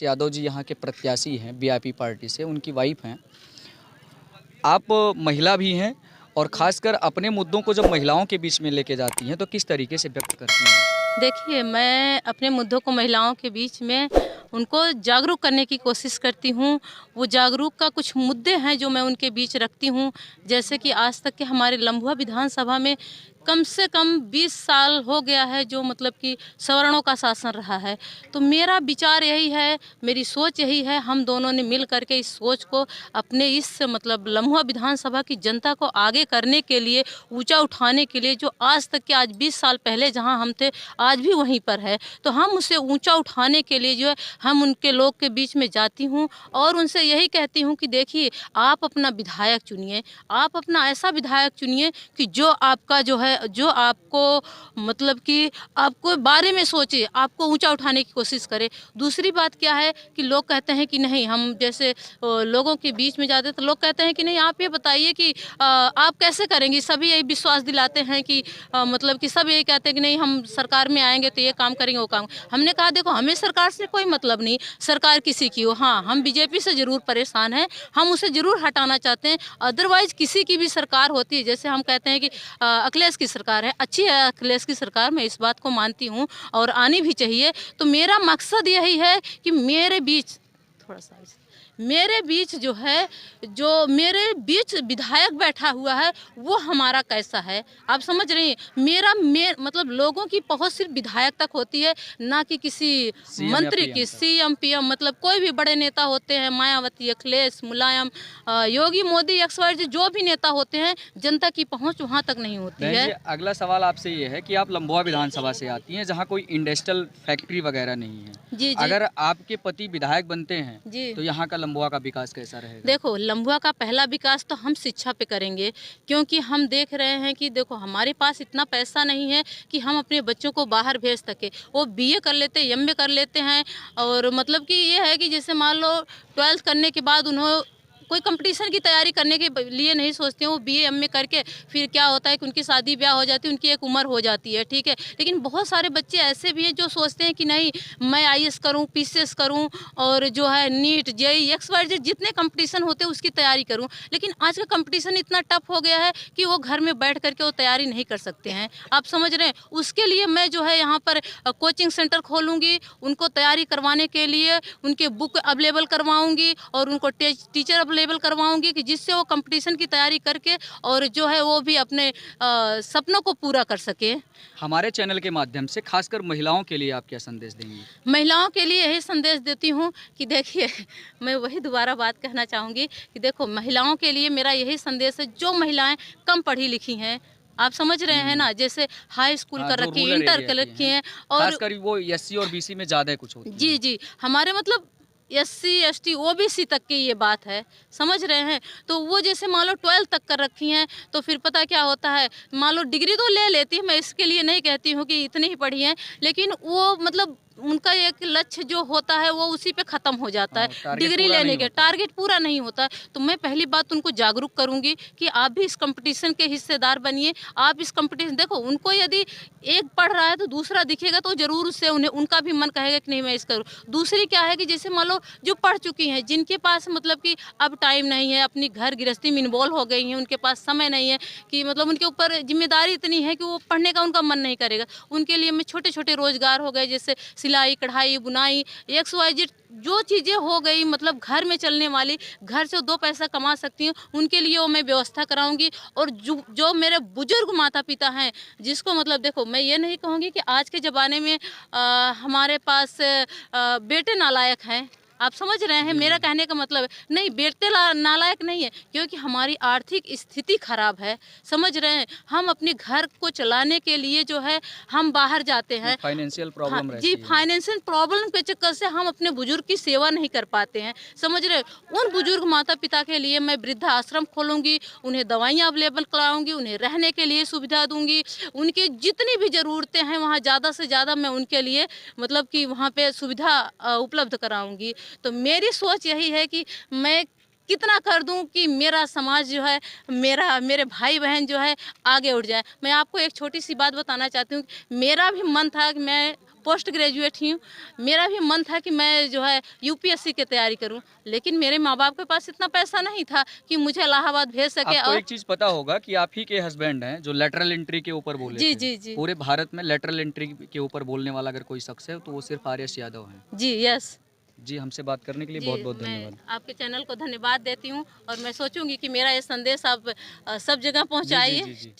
यादव जी यहाँ के प्रत्याशी हैं वीआईपी पार्टी से, उनकी वाइफ हैं। आप महिला भी हैं और ख़ासकर अपने मुद्दों को जब महिलाओं के बीच में लेके जाती हैं तो किस तरीके से व्यक्त करती हैं? देखिए, मैं अपने मुद्दों को महिलाओं के बीच में उनको जागरूक करने की कोशिश करती हूँ। वो जागरूक का कुछ मुद्दे हैं जो मैं उनके बीच रखती हूँ। जैसे कि आज तक के हमारे लम्भुआ विधानसभा में कम से कम 20 साल हो गया है जो मतलब कि सवर्णों का शासन रहा है। तो मेरा विचार यही है, मेरी सोच यही है, हम दोनों ने मिल करके इस सोच को अपने इस मतलब लम्भुआ विधानसभा की जनता को आगे करने के लिए, ऊंचा उठाने के लिए, जो आज तक के आज 20 साल पहले जहां हम थे आज भी वहीं पर है, तो हम उसे ऊंचा उठाने के लिए जो है हम उनके लोग के बीच में जाती हूं और उनसे यही कहती हूं कि देखिए, आप अपना विधायक चुनिए, आप अपना ऐसा विधायक चुनिए कि जो आपका जो है, जो आपको मतलब कि आपको बारे में सोचे, आपको ऊंचा उठाने की कोशिश करे। दूसरी बात क्या है कि लोग कहते हैं कि नहीं, हम जैसे लोगों के बीच में जाते तो लोग कहते हैं कि नहीं, आप ये बताइए कि आप कैसे करेंगी। सभी यही विश्वास दिलाते हैं कि मतलब कि सब यही कहते हैं कि नहीं, हम सरकार में आएंगे तो ये काम करेंगे, वो काम। हमने कहा देखो, हमें सरकार से कोई मतलब नहीं, सरकार किसी की हो। हाँ, हम बीजेपी से जरूर परेशान हैं, हम उसे जरूर हटाना चाहते हैं। अदरवाइज किसी की भी सरकार होती है, जैसे हम कहते हैं कि अखिलेश की सरकार है, अच्छी है अखिलेश की सरकार, मैं इस बात को मानती हूँ और आनी भी चाहिए। तो मेरा मकसद यही है कि मेरे बीच थोड़ा सा मेरे बीच जो है, जो मेरे बीच विधायक बैठा हुआ है वो हमारा कैसा है, आप समझ रही हैं। मतलब लोगों की पहुंच सिर्फ विधायक तक होती है, ना कि किसी मंत्री की, सीएम पीएम, मतलब कोई भी बड़े नेता होते हैं, मायावती, अखिलेश, मुलायम, योगी, मोदी, एक्सवाइजेड जो भी नेता होते हैं, जनता की पहुंच वहां तक नहीं होती है। अगला सवाल आपसे ये है कि आप लम्भुआ विधानसभा से आती हैं जहाँ कोई इंडस्ट्रियल फैक्ट्री वगैरह नहीं है। जी। अगर आपके पति विधायक बनते हैं जी, तो यहाँ का लम्भुआ का विकास कैसा रहेगा? देखो, लम्बुआ का पहला विकास तो हम शिक्षा पे करेंगे, क्योंकि हम देख रहे हैं कि देखो, हमारे पास इतना पैसा नहीं है कि हम अपने बच्चों को बाहर भेज सके। वो बीए कर लेते, एमए कर लेते हैं, और मतलब कि ये है कि जैसे मान लो 12th करने के बाद उन्होंने कोई कंपटीशन की तैयारी करने के लिए नहीं सोचते हैं। वो बीए एमए करके फिर क्या होता है कि उनकी शादी ब्याह हो जाती है, उनकी एक उम्र हो जाती है, ठीक है। लेकिन बहुत सारे बच्चे ऐसे भी हैं जो सोचते हैं कि नहीं, मैं आईएएस करूं, पीसीएस करूं, और जो है नीट, जेईई, एक्सवाईजेड जितने कंपटीशन होते हैं उसकी तैयारी करूं। लेकिन आज का कंपटीशन इतना टफ हो गया है कि वो घर में बैठ करके वो तैयारी नहीं कर सकते हैं, आप समझ रहे हैं। उसके लिए मैं जो है यहाँ पर कोचिंग सेंटर खोलूँगी, उनको तैयारी करवाने के लिए उनके बुक अवेलेबल करवाऊँगी और उनको टीचर अवेलेबल करवाऊँगी कि जिससे वो कंपटीशन की तैयारी करके और जो है वो भी अपने सपनों को पूरा कर सके। हमारे चैनल के माध्यम से खासकर महिलाओं के लिए आप क्या संदेश देंगी? महिलाओं के लिए यही संदेश देती हूँ कि देखिए, मैं वही दोबारा बात कहना चाहूँगी कि देखो, महिलाओं के लिए मेरा यही संदेश है, जो महिलाएं कम पढ़ी लिखी हैं, आप समझ रहे हैं ना, जैसे हाई स्कूल कर रखी है, इंटर कर रखी हैं, और खासकर वो एससी और बीसी में ज़्यादा कुछ होती है। जी जी, हमारे मतलब एससी एसटी ओबीसी तक की ये बात है, समझ रहे हैं। तो वो जैसे मान लो 12th तक कर रखी हैं, तो फिर पता क्या होता है, मान लो डिग्री तो ले लेती है, मैं इसके लिए नहीं कहती हूँ कि इतनी ही पढ़ी हैं, लेकिन वो मतलब उनका एक लक्ष्य जो होता है वो उसी पे ख़त्म हो जाता है, डिग्री लेने के टारगेट पूरा नहीं होता है। तो मैं पहली बात उनको जागरूक करूंगी कि आप भी इस कंपटीशन के हिस्सेदार बनिए। आप इस कंपटीशन, देखो, उनको यदि एक पढ़ रहा है तो दूसरा दिखेगा तो जरूर उससे उनका भी मन कहेगा कि नहीं, मैं इसका। दूसरी क्या है कि जैसे मान लो जो पढ़ चुकी हैं, जिनके पास मतलब कि अब टाइम नहीं है, अपनी घर गृहस्थी में इन्वॉल्व हो गई हैं, उनके पास समय नहीं है, कि मतलब उनके ऊपर जिम्मेदारी इतनी है कि वो पढ़ने का उनका मन नहीं करेगा। उनके लिए मैं छोटे छोटे रोजगार हो गए, जैसे सिलाई, कढ़ाई, बुनाई, XYZ जो चीज़ें हो गई, मतलब घर में चलने वाली, घर से 2 पैसा कमा सकती हूँ, उनके लिए वो मैं व्यवस्था कराऊंगी। और जो मेरे बुजुर्ग माता पिता हैं, जिसको मतलब देखो, मैं ये नहीं कहूँगी कि आज के ज़माने में हमारे पास बेटे नालायक हैं, आप समझ रहे हैं। मेरा कहने का मतलब नहीं, बेटे नालायक नहीं है, क्योंकि हमारी आर्थिक स्थिति खराब है, समझ रहे हैं। हम अपने घर को चलाने के लिए जो है हम बाहर जाते हैं, फाइनेंशियल प्रॉब्लम रहती जी, है। फाइनेंशियल प्रॉब्लम के चक्कर से हम अपने बुजुर्ग की सेवा नहीं कर पाते हैं, समझ रहे हैं। उन बुजुर्ग माता पिता के लिए मैं वृद्धा आश्रम खोलूँगी, उन्हें दवाइयाँ अवेलेबल कराऊँगी, उन्हें रहने के लिए सुविधा दूँगी, उनकी जितनी भी ज़रूरतें हैं वहाँ ज़्यादा से ज़्यादा मैं उनके लिए मतलब कि वहाँ पे सुविधा उपलब्ध कराऊँगी। तो मेरी सोच यही है कि मैं कितना कर दूं कि मेरा समाज जो है, मेरे भाई बहन जो है आगे उठ जाए। मैं आपको एक छोटी सी बात बताना चाहती हूँ, मेरा भी मन था कि मैं पोस्ट ग्रेजुएट ही हूँ। मेरा भी मन था कि मैं जो है यूपीएससी की तैयारी करूँ, लेकिन मेरे माँ बाप के पास इतना पैसा नहीं था कि मुझे इलाहाबाद भेज सके। आपको और एक चीज पता होगा कि आप ही के हस्बैंड हैं जो लेटरल एंट्री के ऊपर बोले जी थे। जी जी पूरे भारत में लेटरल एंट्री के ऊपर बोलने वाला अगर कोई शख्स है तो वो सिर्फ आर एस यादव हैं। जी यस जी, हमसे बात करने के लिए जी, बहुत बहुत मैं धन्यवाद। आपके चैनल को धन्यवाद देती हूँ और मैं सोचूंगी कि मेरा ये संदेश आप सब जगह जी जी पहुँचाइए। जी जी।